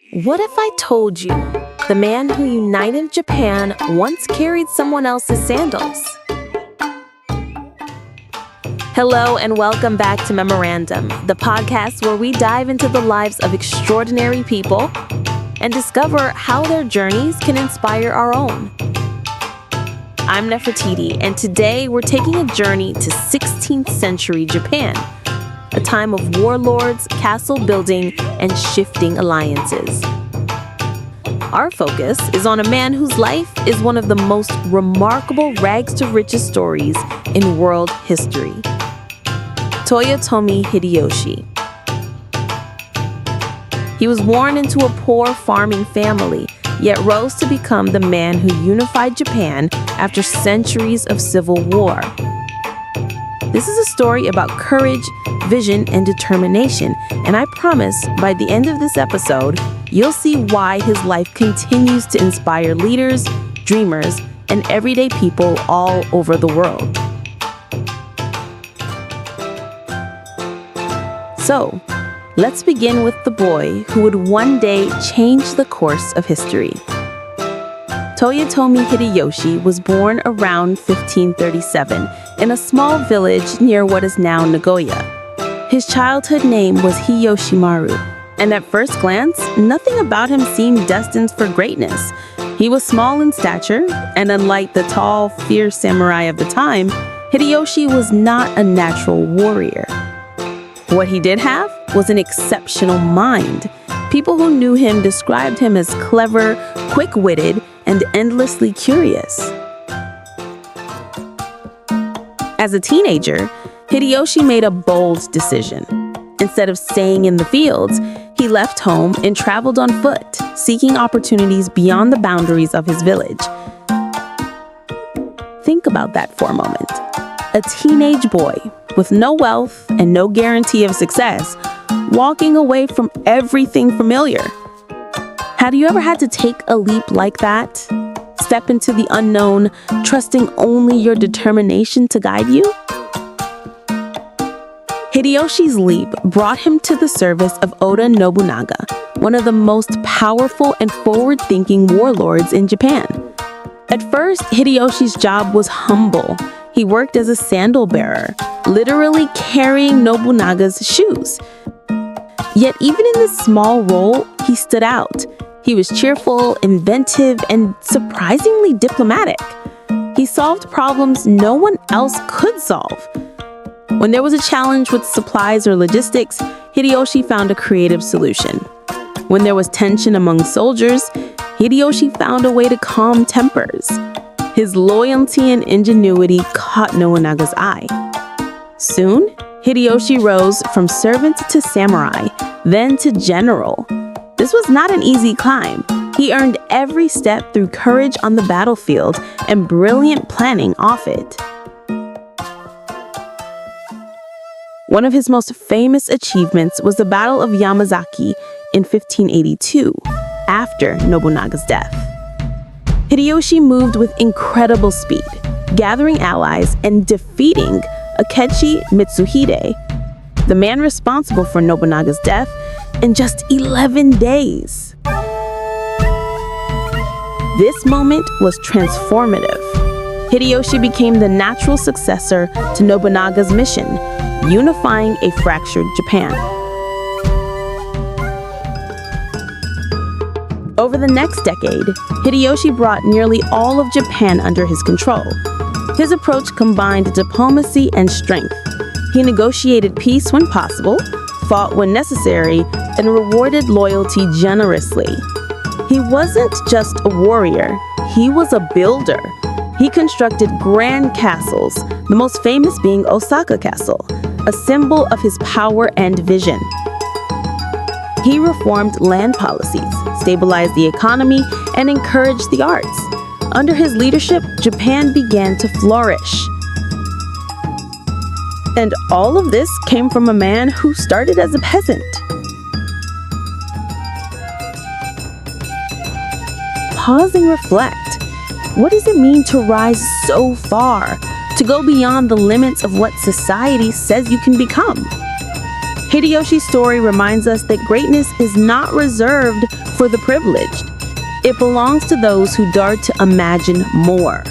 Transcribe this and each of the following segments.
What if I told you the man who united Japan once carried someone else's sandals? Hello and welcome back to Memorandum, the podcast where we dive into the lives of extraordinary people and discover how their journeys can inspire our own. I'm Nefertytie, and today we're taking a journey to 16th century Japan, a time of warlords, castle building, and shifting alliances. Our focus is on a man whose life is one of the most remarkable rags-to-riches stories in world history. Toyotomi Hideyoshi. He was born into a poor farming family, yet rose to become the man who unified Japan after centuries of civil war. This is a story about courage, vision, and determination, and I promise by the end of this episode, you'll see why his life continues to inspire leaders, dreamers, and everyday people all over the world. So, let's begin with the boy who would one day change the course of history. Toyotomi Hideyoshi was born around 1537 in a small village near what is now Nagoya. His childhood name was Hiyoshimaru, and at first glance, nothing about him seemed destined for greatness. He was small in stature, and unlike the tall, fierce samurai of the time, Hideyoshi was not a natural warrior. What he did have was an exceptional mind. People who knew him described him as clever, quick-witted, and endlessly curious. As a teenager, Hideyoshi made a bold decision. Instead of staying in the fields, he left home and traveled on foot, seeking opportunities beyond the boundaries of his village. Think about that for a moment. A teenage boy with no wealth and no guarantee of success, walking away from everything familiar. Have you ever had to take a leap like that? Step into the unknown, trusting only your determination to guide you? Hideyoshi's leap brought him to the service of Oda Nobunaga, one of the most powerful and forward-thinking warlords in Japan. At first, Hideyoshi's job was humble. He worked as a sandal bearer, literally carrying Nobunaga's shoes. Yet even in this small role, he stood out. He was cheerful, inventive, and surprisingly diplomatic. He solved problems no one else could solve. When there was a challenge with supplies or logistics, Hideyoshi found a creative solution. When there was tension among soldiers, Hideyoshi found a way to calm tempers. His loyalty and ingenuity caught Nobunaga's eye. Soon, Hideyoshi rose from servant to samurai, then to general. This was not an easy climb. He earned every step through courage on the battlefield and brilliant planning off it. One of his most famous achievements was the Battle of Yamazaki in 1582, after Nobunaga's death. Hideyoshi moved with incredible speed, gathering allies and defeating Akechi Mitsuhide, the man responsible for Nobunaga's death, in just 11 days. This moment was transformative. Hideyoshi became the natural successor to Nobunaga's mission, unifying a fractured Japan. Over the next decade, Hideyoshi brought nearly all of Japan under his control. His approach combined diplomacy and strength. He negotiated peace when possible, fought when necessary, and rewarded loyalty generously. He wasn't just a warrior, he was a builder. He constructed grand castles, the most famous being Osaka Castle, a symbol of his power and vision. He reformed land policies, stabilized the economy, and encouraged the arts. Under his leadership, Japan began to flourish. And all of this came from a man who started as a peasant. Pause and reflect. What does it mean to rise so far, to go beyond the limits of what society says you can become? Hideyoshi's story reminds us that greatness is not reserved for the privileged. It belongs to those who dare to imagine more.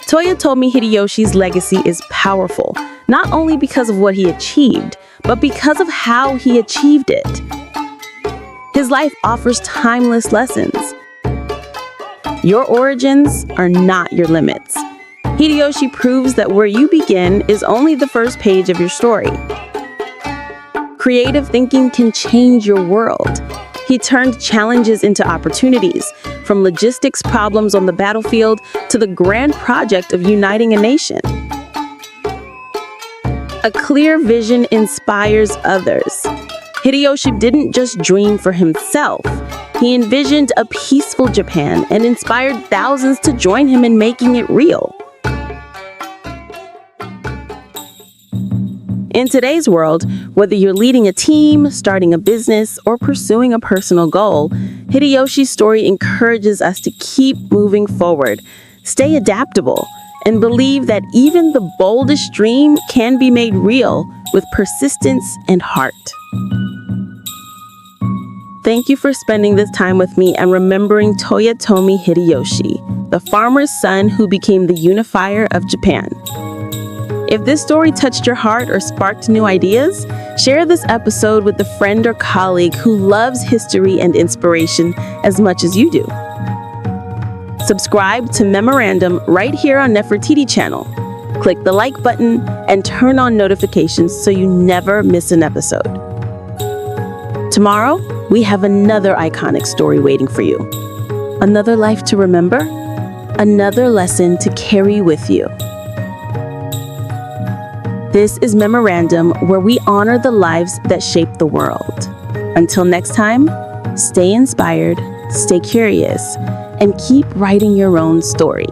Toyotomi Hideyoshi's legacy is powerful, not only because of what he achieved, but because of how he achieved it. His life offers timeless lessons. Your origins are not your limits. Hideyoshi proves that where you begin is only the first page of your story. Creative thinking can change your world. He turned challenges into opportunities, from logistics problems on the battlefield to the grand project of uniting a nation. A clear vision inspires others. Hideyoshi didn't just dream for himself. He envisioned a peaceful Japan and inspired thousands to join him in making it real. In today's world, whether you're leading a team, starting a business, or pursuing a personal goal, Hideyoshi's story encourages us to keep moving forward, stay adaptable, and believe that even the boldest dream can be made real with persistence and heart. Thank you for spending this time with me and remembering Toyotomi Hideyoshi, the farmer's son who became the unifier of Japan. If this story touched your heart or sparked new ideas, share this episode with a friend or colleague who loves history and inspiration as much as you do. Subscribe to Memorandum right here on Nefertytie channel. Click the like button and turn on notifications so you never miss an episode. Tomorrow, we have another iconic story waiting for you. Another life to remember, another lesson to carry with you. This is Memorandum, where we honor the lives that shape the world. Until next time, stay inspired, stay curious, and keep writing your own story.